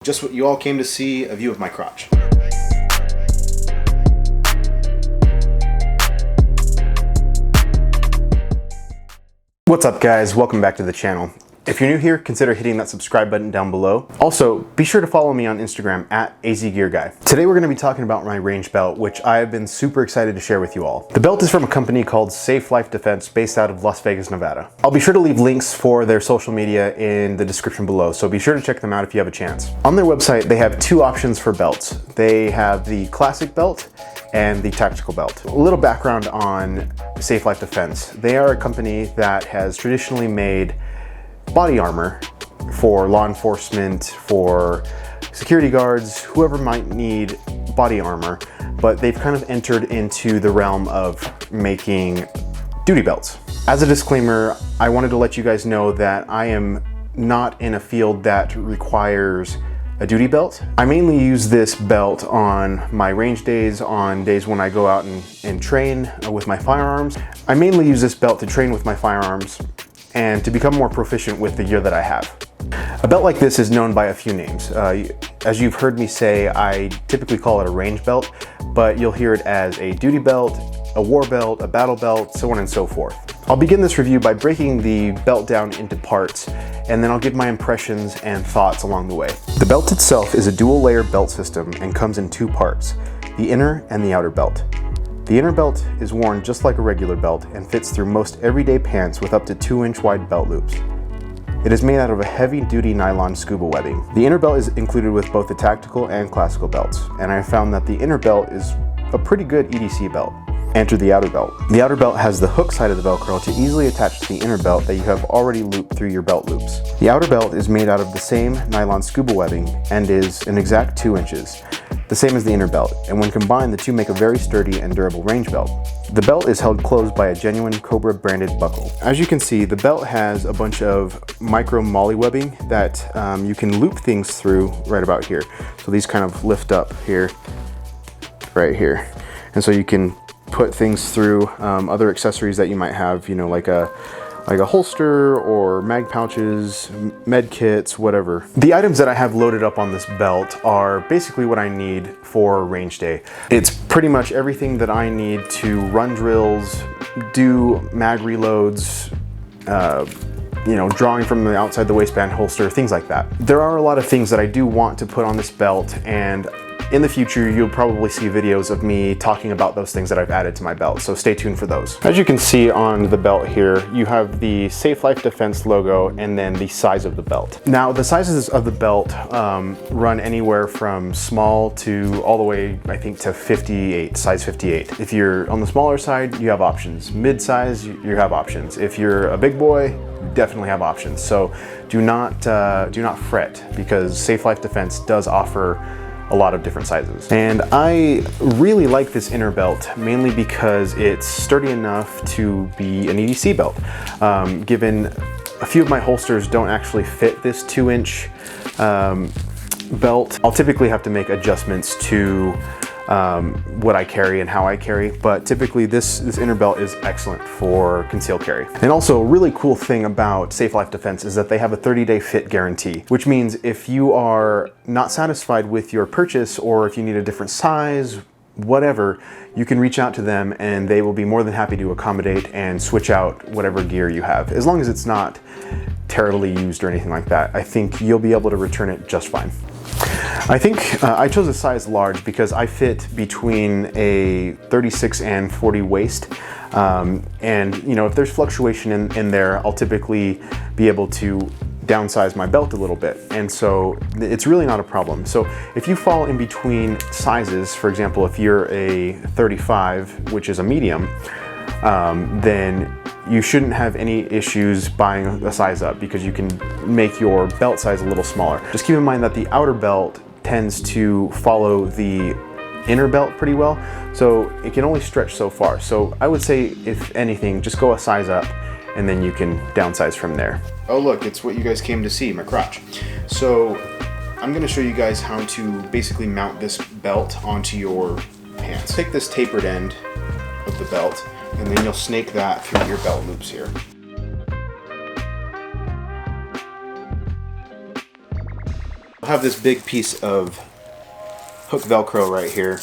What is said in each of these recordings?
Just what you all came to see, a view of my crotch. What's up guys, welcome back to the channel. If you're new here, consider hitting that subscribe button down below. Also, be sure to follow me on Instagram at AZGearGuy. Today we're going to be talking about my range belt, which I have been super excited to share with you all. The belt is from a company called Safelife Defense based out of Las Vegas, Nevada. I'll be sure to leave links for their social media in the description below, so be sure to check them out if you have a chance. On their website, they have two options for belts. They have the classic belt and the tactical belt. A little background on Safelife Defense. They are a company that has traditionally made body armor for law enforcement, for security guards, whoever might need body armor, but they've kind of entered into the realm of making duty belts. As a disclaimer, I wanted to let you guys know that I am not in a field that requires a duty belt. I mainly use this belt on my range days, on days when I go out and train with my firearms. I mainly use this belt to train with my firearms and to become more proficient with the gear that I have. A belt like this is known by a few names. As you've heard me say, I typically call it a range belt, but you'll hear it as a duty belt, a war belt, a battle belt, so on and so forth. I'll begin this review by breaking the belt down into parts, and then I'll give my impressions and thoughts along the way. The belt itself is a dual layer belt system and comes in two parts, the inner and the outer belt. The inner belt is worn just like a regular belt and fits through most everyday pants with up to 2-inch wide belt loops. It is made out of a heavy-duty nylon scuba webbing. The inner belt is included with both the tactical and classical belts, and I found that the inner belt is a pretty good EDC belt. Enter the outer belt. The outer belt has the hook side of the Velcro to easily attach to the inner belt that you have already looped through your belt loops. The outer belt is made out of the same nylon scuba webbing and is an exact 2 inches, the same as the inner belt, and when combined the two make a very sturdy and durable range belt. The belt is held closed by a genuine Cobra branded buckle. As you can see, the belt has a bunch of micro molly webbing that you can loop things through right about here. So these kind of lift up here, right here. And so you can put things through other accessories that you might have, you know, like a holster or mag pouches, med kits, whatever. The items that I have loaded up on this belt are basically what I need for range day. It's pretty much everything that I need to run drills, do mag reloads, you know, drawing from the outside the waistband holster, things like that. There are a lot of things that I do want to put on this belt, and in the future, you'll probably see videos of me talking about those things that I've added to my belt, so stay tuned for those. As you can see on the belt here, you have the Safelife Defense logo and then the size of the belt. Now, the sizes of the belt run anywhere from small to all the way, I think, to 58, size 58. If you're on the smaller side, you have options. Mid-size, you have options. If you're a big boy, you definitely have options. So do not fret, because Safelife Defense does offer a lot of different sizes. And I really like this inner belt, mainly because it's sturdy enough to be an EDC belt. Given a few of my holsters don't actually fit this 2-inch belt, I'll typically have to make adjustments to what I carry and how I carry, but typically this inner belt is excellent for concealed carry. And also, a really cool thing about Safelife Defense is that they have a 30-day fit guarantee, which means if you are not satisfied with your purchase, or if you need a different size, whatever, you can reach out to them and they will be more than happy to accommodate and switch out whatever gear you have. As long as it's not terribly used or anything like that, I think you'll be able to return it just fine. I think I chose a size large because I fit between a 36 and 40 waist. And you know, if there's fluctuation in there, I'll typically be able to downsize my belt a little bit. And so it's really not a problem. So if you fall in between sizes, for example, if you're a 35, which is a medium, then you shouldn't have any issues buying a size up, because you can make your belt size a little smaller. Just keep in mind that the outer belt tends to follow the inner belt pretty well, so it can only stretch so far. So I would say, if anything, just go a size up and then you can downsize from there. Oh look, it's what you guys came to see, my crotch. So I'm gonna show you guys how to basically mount this belt onto your pants. Take this tapered end of the belt, and then you'll snake that through your belt loops here. have this big piece of hook Velcro right here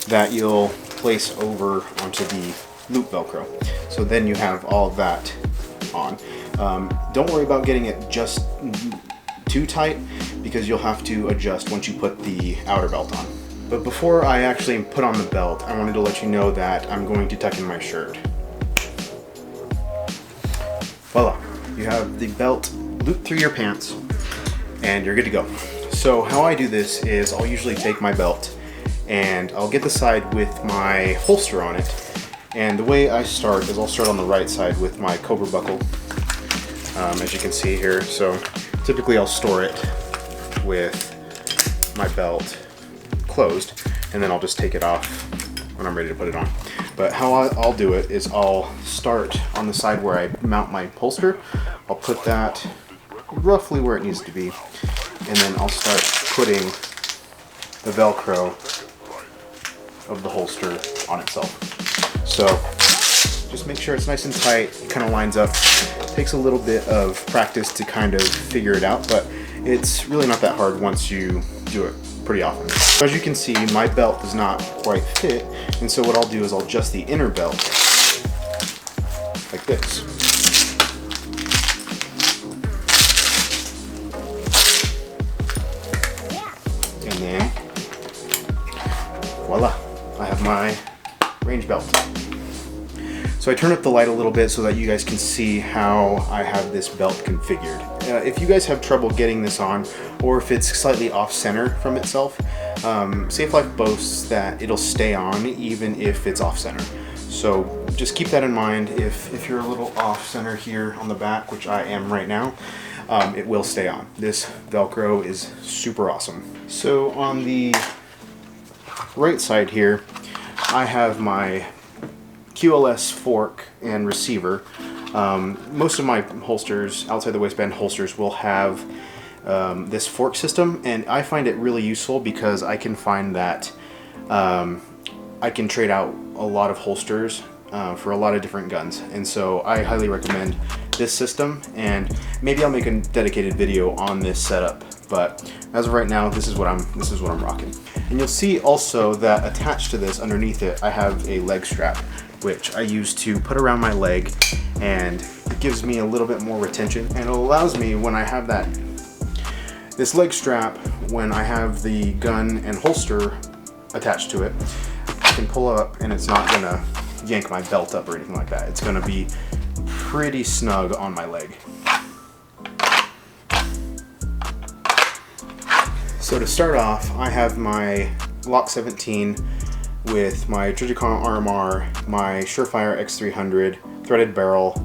that you'll place over onto the loop Velcro. So then you have all of that on. Don't worry about getting it just too tight, because you'll have to adjust once you put the outer belt on. But before I actually put on the belt, I wanted to let you know that I'm going to tuck in my shirt. Voila, you have the belt looped through your pants and you're good to go. So how I do this is I'll usually take my belt and I'll get the side with my holster on it. And the way I start is I'll start on the right side with my Cobra buckle, as you can see here. So typically I'll store it with my belt closed, and then I'll just take it off when I'm ready to put it on. But how I'll do it is I'll start on the side where I mount my holster. I'll put that roughly where it needs to be, and then I'll start putting the Velcro of the holster on itself. So just make sure it's nice and tight, it kind of lines up. It takes a little bit of practice to kind of figure it out, but it's really not that hard once you do it pretty often. So as you can see, my belt does not quite fit, and so what I'll do is I'll adjust the inner belt like this. And then voila, I have my range belt. So I turn up the light a little bit so that you guys can see how I have this belt configured. If you guys have trouble getting this on, or if it's slightly off center from itself, Safelife boasts that it'll stay on even if it's off center. So just keep that in mind. If you're a little off center here on the back, which I am right now, it will stay on. This Velcro is super awesome. So on the right side here, I have my QLS fork and receiver. Most of my holsters, outside the waistband holsters, will have this fork system, and I find it really useful because I can find that I can trade out a lot of holsters for a lot of different guns, and so I highly recommend this system, and maybe I'll make a dedicated video on this setup, but as of right now, this is what I'm rocking. And you'll see also that attached to this, underneath it, I have a leg strap, which I use to put around my leg, and it gives me a little bit more retention, and it allows me, when I have this leg strap, when I have the gun and holster attached to it, I can pull up and it's not gonna yank my belt up or anything like that. It's gonna be pretty snug on my leg. So to start off, I have my Glock 17 with my Trijicon RMR, my Surefire X300, threaded barrel,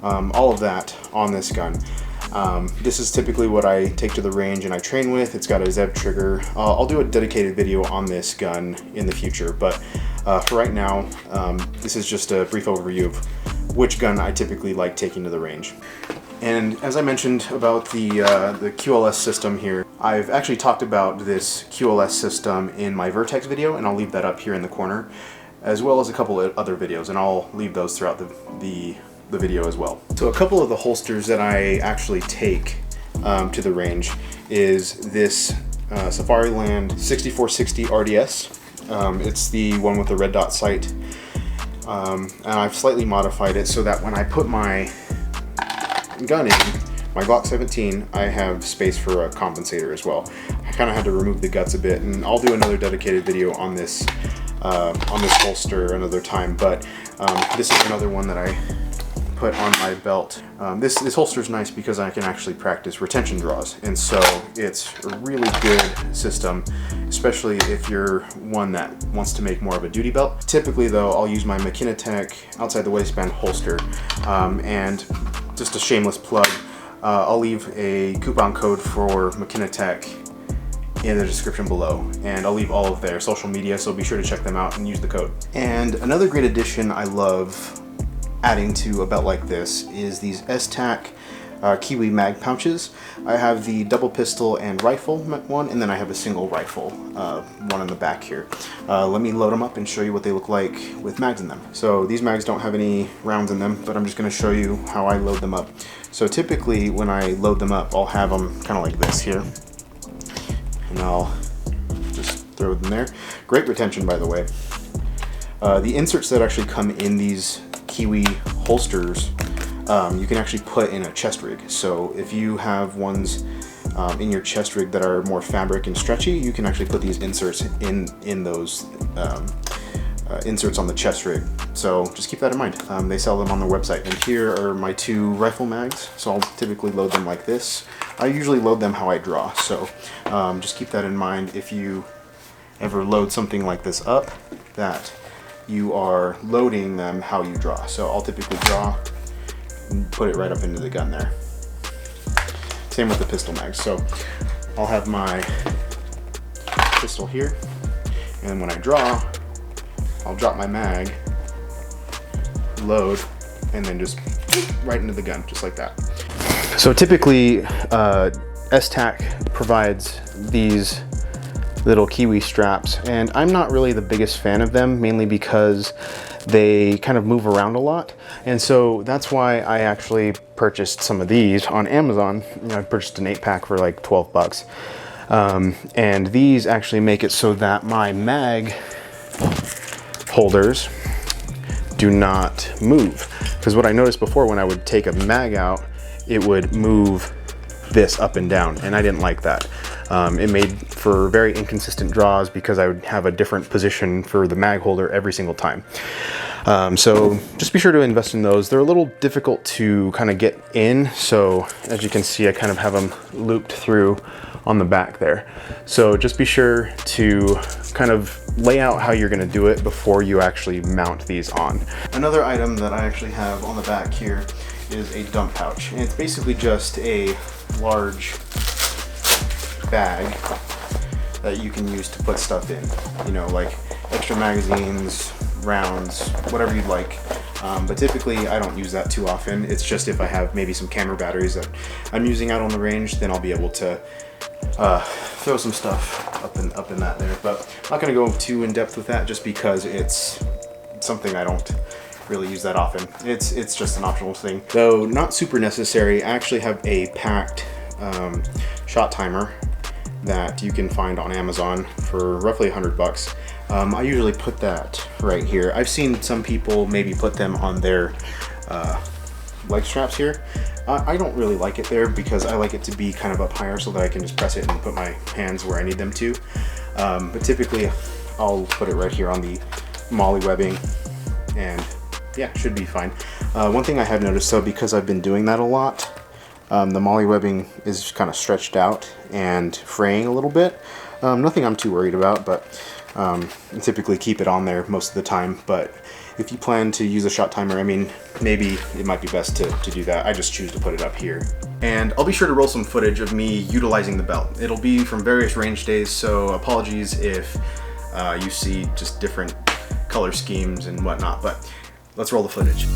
all of that on this gun. This is typically what I take to the range and I train with. It's got a Zeb trigger. I'll do a dedicated video on this gun in the future, but for right now, this is just a brief overview of which gun I typically like taking to the range. And as I mentioned about the QLS system here, I've actually talked about this QLS system in my Vertex video, and I'll leave that up here in the corner, as well as a couple of other videos, and I'll leave those throughout the video as well. So a couple of the holsters that I actually take to the range is this Safariland 6460 RDS. It's the one with the red dot sight, and I've slightly modified it so that when I put my gun in, my Glock 17, I have space for a compensator as well. I kind of had to remove the guts a bit, and I'll do another dedicated video on this holster another time, but this is another one that I put on my belt. This holster is nice because I can actually practice retention draws, and so it's a really good system, especially if you're one that wants to make more of a duty belt. Typically though, I'll use my McKinney outside the waistband holster, and just a shameless plug, I'll leave a coupon code for McKinney in the description below, and I'll leave all of their social media, so be sure to check them out and use the code. And another great addition I love adding to a belt like this is these S-Tac Kiwi mag pouches. I have the double pistol and rifle one, and then I have a single rifle one in the back here. Let me load them up and show you what they look like with mags in them. So these mags don't have any rounds in them, but I'm just going to show you how I load them up. So typically when I load them up, I'll have them kind of like this here. and I'll just throw them there. Great retention, by the way. The inserts that actually come in these Kiwi holsters, you can actually put in a chest rig. So if you have ones in your chest rig that are more fabric and stretchy, you can actually put these inserts in those inserts on the chest rig. So just keep that in mind. They sell them on their website. And here are my 2 rifle mags. So I'll typically load them like this. I usually load them how I draw. So just keep that in mind if you ever load something like this up, that you are loading them how you draw. So I'll typically draw and put it right up into the gun there. Same with the pistol mags. So I'll have my pistol here, and when I draw, I'll drop my mag, load, and then just right into the gun, just like that. So typically, STAC provides these little Kiwi straps, and I'm not really the biggest fan of them, mainly because they kind of move around a lot. And so that's why I actually purchased some of these on Amazon. You know, I purchased an 8-pack for like 12 bucks. And these actually make it so that my mag holders do not move. Because what I noticed before, when I would take a mag out, it would move this up and down, and I didn't like that. It made for very inconsistent draws because I would have a different position for the mag holder every single time. So just be sure to invest in those. They're a little difficult to kind of get in. So as you can see, I kind of have them looped through on the back there. So just be sure to kind of lay out how you're gonna do it before you actually mount these on. Another item that I actually have on the back here is a dump pouch. And it's basically just a large bag that you can use to put stuff in, you know, like extra magazines, rounds, whatever you'd like. But typically I don't use that too often. It's just if I have maybe some camera batteries that I'm using out on the range, then I'll be able to throw some stuff up in that there. But I'm not gonna go too in depth with that, just because it's something I don't really use that often. It's just an optional thing. Though not super necessary, I actually have a packed shot timer that you can find on Amazon for roughly 100 bucks. I usually put that right here. I've seen some people maybe put them on their leg straps here. I don't really like it there, because I like it to be kind of up higher so that I can just press it and put my hands where I need them to. But typically I'll put it right here on the MOLLE webbing, and yeah, should be fine. One thing I have noticed, though, because I've been doing that a lot, the MOLLE webbing is kind of stretched out and fraying a little bit. Nothing I'm too worried about, but I typically keep it on there most of the time. But if you plan to use a shot timer, I mean, maybe it might be best to do that. I just choose to put it up here. And I'll be sure to roll some footage of me utilizing the belt. It'll be from various range days, so apologies if you see just different color schemes and whatnot, but let's roll the footage.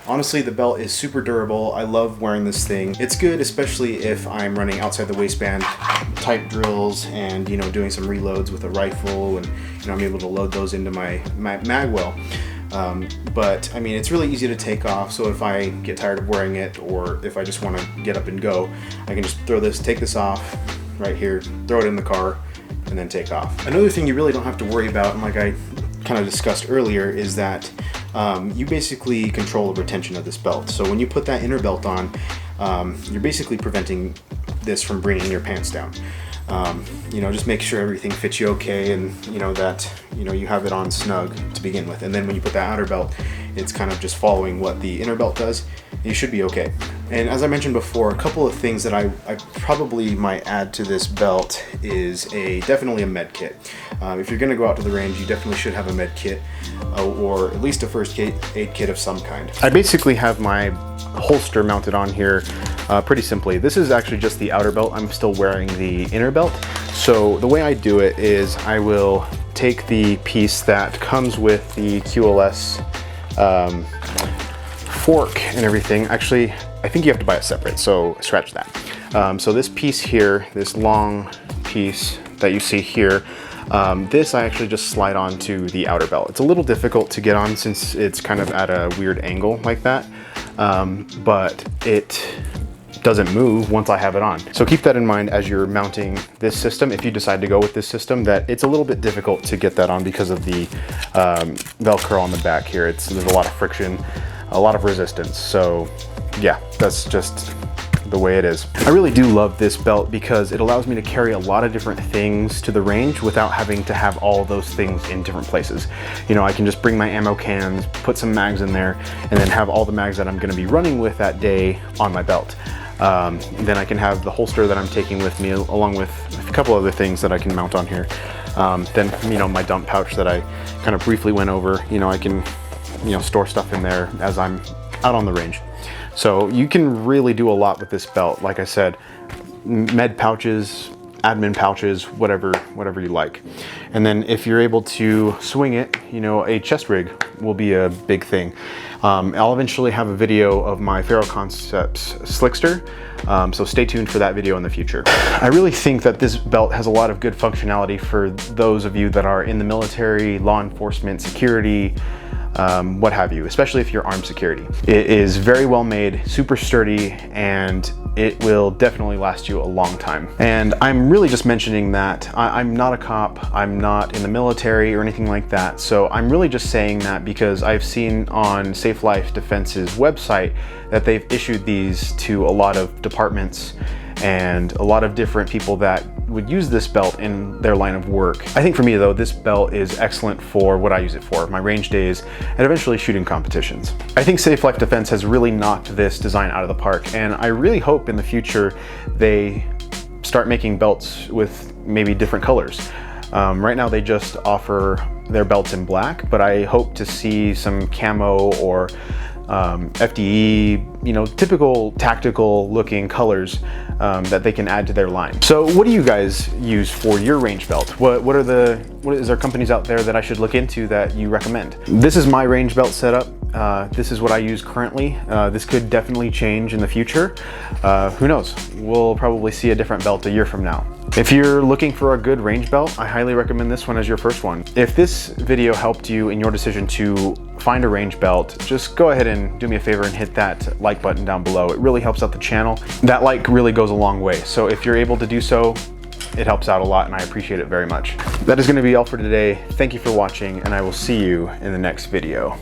Honestly, the belt is super durable. I love wearing this thing. It's good, especially if I'm running outside the waistband type drills and, you know, doing some reloads with a rifle, and, you know, I'm able to load those into my mag well. But I mean, it's really easy to take off. So if I get tired of wearing it, or if I just want to get up and go, I can just take this off right here, throw it in the car, and then take off. Another thing you really don't have to worry about, and like I kind of discussed earlier, is that you basically control the retention of this belt. So when you put that inner belt on, you're basically preventing this from bringing your pants down. You know, just make sure everything fits you okay, and you know that, you know, you have it on snug to begin with. And then when you put that outer belt, it's kind of just following what the inner belt does. You should be okay. And as I mentioned before, a couple of things that I probably might add to this belt is definitely a med kit. If you're going to go out to the range, you definitely should have a med kit, or at least a first aid kit of some kind. I basically have my holster mounted on here pretty simply. This is actually just the outer belt. I'm still wearing the inner belt. So the way I do it is I will take the piece that comes with the QLS fork and everything, actually, I think you have to buy it separate, so scratch that. So this piece here, this long piece that you see here, this I actually just slide onto the outer belt. It's a little difficult to get on since it's kind of at a weird angle like that, but it doesn't move once I have it on. So keep that in mind as you're mounting this system. If you decide to go with this system, that it's a little bit difficult to get that on because of the Velcro on the back here. There's a lot of friction, a lot of resistance. So yeah, that's just the way it is. I really do love this belt because it allows me to carry a lot of different things to the range without having to have all those things in different places. You know, I can just bring my ammo cans, put some mags in there, and then have all the mags that I'm going to be running with that day on my belt. Then I can have the holster that I'm taking with me along with a couple other things that I can mount on here. Then, you know, my dump pouch that I kind of briefly went over, you know, I can, you know, store stuff in there as I'm out on the range. So you can really do a lot with this belt. Like I said, med pouches, admin pouches, whatever you like. And then if you're able to swing it, you know, a chest rig will be a big thing. I'll eventually have a video of my Faro Concepts Slickster, so stay tuned for that video in the future. I really think that this belt has a lot of good functionality for those of you that are in the military, law enforcement, security, what have you, especially if you're armed security. It is very well made, super sturdy, and it will definitely last you a long time. And I'm really just mentioning that I'm not a cop, I'm not in the military or anything like that, so I'm really just saying that because I've seen on Safelife Defense's website that they've issued these to a lot of departments and a lot of different people that would use this belt in their line of work. I think for me though, this belt is excellent for what I use it for, my range days and eventually shooting competitions. I think Safelife Defense has really knocked this design out of the park, and I really hope in the future they start making belts with maybe different colors. Right now they just offer their belts in black, but I hope to see some camo or FDE, you know, typical tactical looking colors that they can add to their line. So what do you guys use for your range belt? What is there companies out there that I should look into that you recommend? This is my range belt setup. This is what I use currently. This could definitely change in the future. Who knows? We'll probably see a different belt a year from now. If you're looking for a good range belt, I highly recommend this one as your first one. If this video helped you in your decision to find a range belt, just go ahead and do me a favor and hit that like button down below. It really helps out the channel. That like really goes a long way. So if you're able to do so, it helps out a lot and I appreciate it very much. That is going to be all for today. Thank you for watching, and I will see you in the next video.